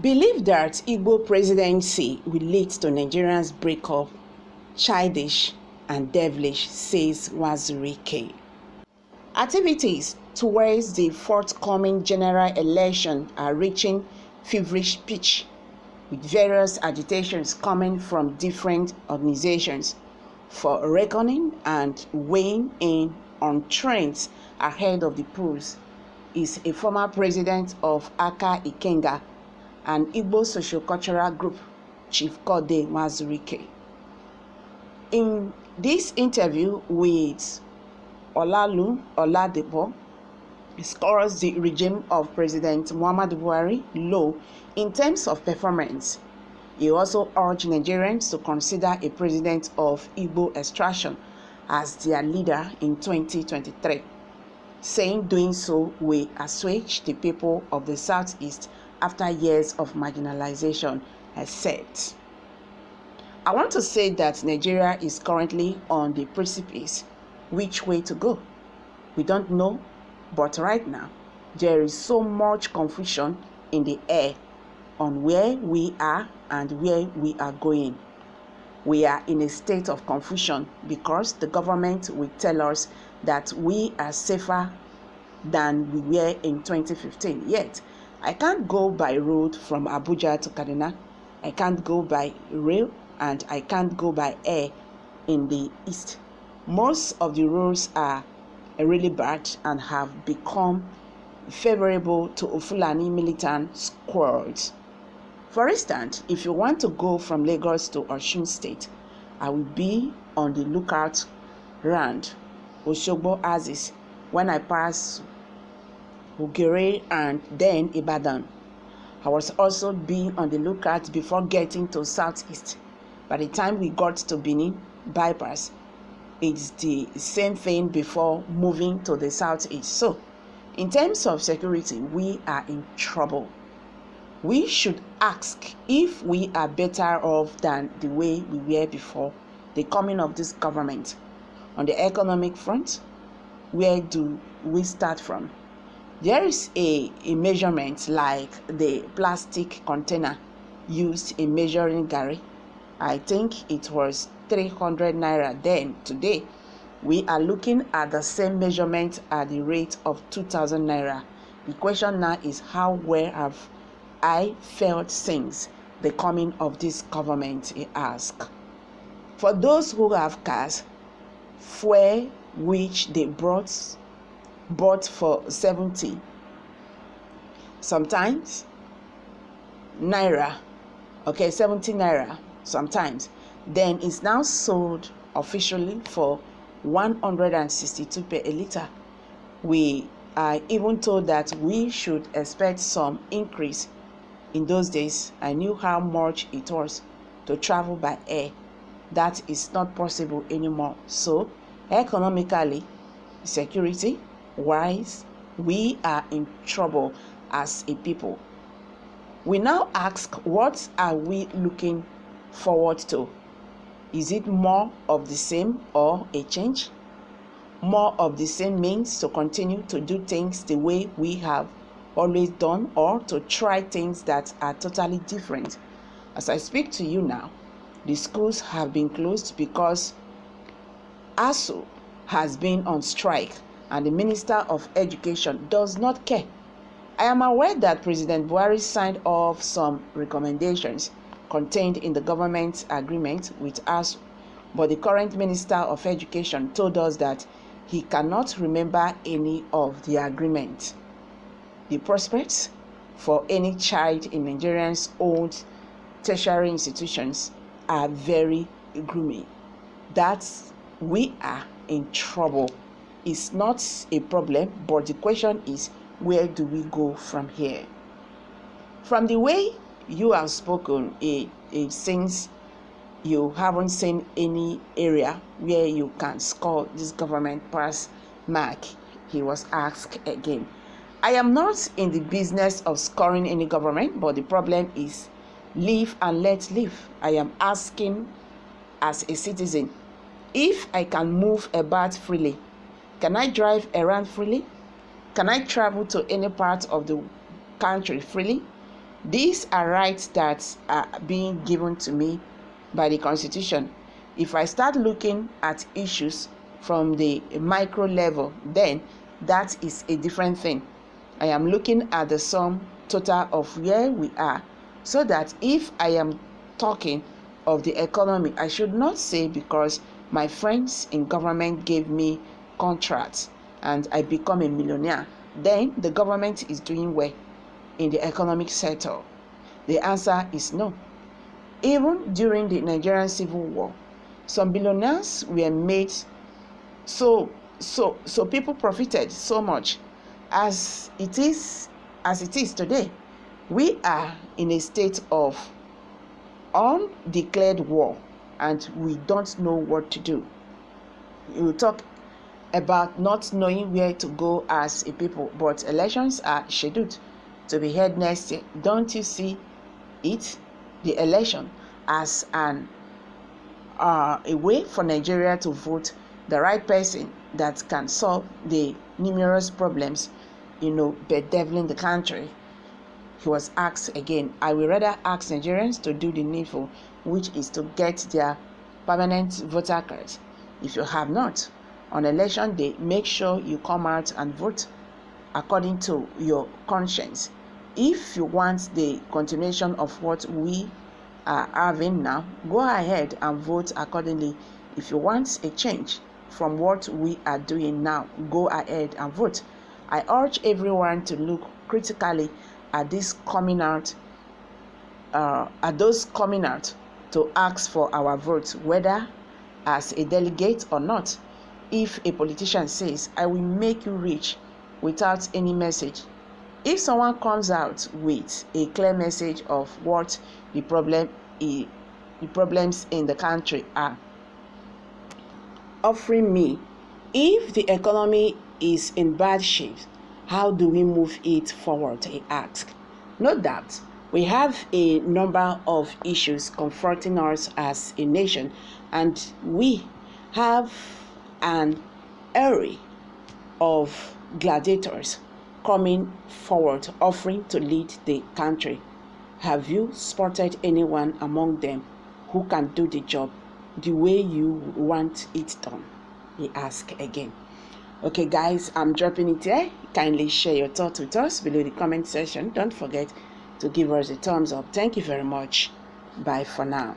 Believe that Igbo presidency will lead to Nigerians' breakup, childish and devilish, says Wazirike. Activities towards the forthcoming general election are reaching feverish pitch, with various agitations coming from different organizations for reckoning and weighing in on trends ahead of the polls is a former president of Aka Ikenga, an Igbo socio-cultural group, Chief Kode Wazirike. In this interview with Olalu Oladipo, scores the regime of President Muhammadu Buhari low in terms of performance. He also urged Nigerians to consider a president of Igbo extraction as their leader in 2023, saying doing so will assuage the people of the Southeast after years of marginalization, has said. I want to say that Nigeria is currently on the precipice. Which way to go? We don't know, but right now, there is so much confusion in the air on where we are and where we are going. We are in a state of confusion because the government will tell us that we are safer than we were in 2015. Yet, I can't go by road from Abuja to Kaduna. I can't go by rail and I can't go by air in the east. Most of the roads are really bad and have become favorable to Fulani militant squads. For instance, if you want to go from Lagos to Osun State, I will be on the lookout round Osogbo Axis when I pass Ugere and then Ibadan. I was also being on the lookout before getting to Southeast. By the time we got to Benin bypass, it's the same thing before moving to the Southeast. So, in terms of security, we are in trouble. We should ask if we are better off than the way we were before the coming of this government. On the economic front, where do we start from? There is a measurement like the plastic container used in measuring garri. I think it was 300 naira then. Today, we are looking at the same measurement at the rate of 2,000 naira. The question now is, how well have I felt since the coming of this government, he asked. For those who have cars, fuel which they bought for 70, sometimes naira, 70 naira sometimes, then it's now sold officially for 162 per a liter. We are even told that we should expect some increase. In those days, I knew how much it was to travel by air. That is not possible anymore. So, economically, security wise, we are in trouble as a people. We now ask, what are we looking forward to? Is it more of the same or a change? More of the same means to continue to do things the way we have always done, or to try things that are totally different. As I speak to you now, the schools have been closed because ASU has been on strike and the Minister of Education does not care. I am aware that President Buhari signed off some recommendations contained in the government agreement with ASU, but the current Minister of Education told us that he cannot remember any of the agreement. The prospects for any child in Nigerians' owned tertiary institutions are very gloomy. That we are in trouble is not a problem, but the question is, where do we go from here? From the way you have spoken, it seems you haven't seen any area where you can score this government pass mark. He was asked again. I am not in the business of scoring any government, but the problem is live and let live. I am asking as a citizen, if I can move about freely, can I drive around freely? Can I travel to any part of the country freely? These are rights that are being given to me by the Constitution. If I start looking at issues from the micro level, then that is a different thing. I am looking at the sum total of where we are, so that if I am talking of the economy, I should not say because my friends in government gave me contracts and I become a millionaire, then the government is doing well in the economic sector. The answer is no. Even during the Nigerian Civil War, some billionaires were made, so people profited so much. As it is today, we are in a state of undeclared war and we don't know what to do. You talk about not knowing where to go as a people, but elections are scheduled to be held next year. Don't you see it, the election, as a way for Nigeria to vote the right person that can solve the numerous problems, bedeviling the country? He was asked again. I will rather ask Nigerians to do the needful, which is to get their permanent voter cards. If you have not, on election day, make sure you come out and vote according to your conscience. If you want the continuation of what we are having now, go ahead and vote accordingly. If you want a change from what we are doing now, go ahead and vote. I urge everyone to look critically at those coming out to ask for our vote, whether as a delegate or not. If a politician says, I will make you rich without any message, if someone comes out with a clear message of what the problems in the country are, offering me, if the economy is in bad shape, how do we move it forward? He asked. No doubt, we have a number of issues confronting us as a nation, and we have an array of gladiators coming forward offering to lead the country. Have you spotted anyone among them who can do the job the way you want it done? He asked again. Okay guys, I'm dropping it here. Kindly share your thoughts with us below the comment section. Don't forget to give us a thumbs up. Thank you very much. Bye for now.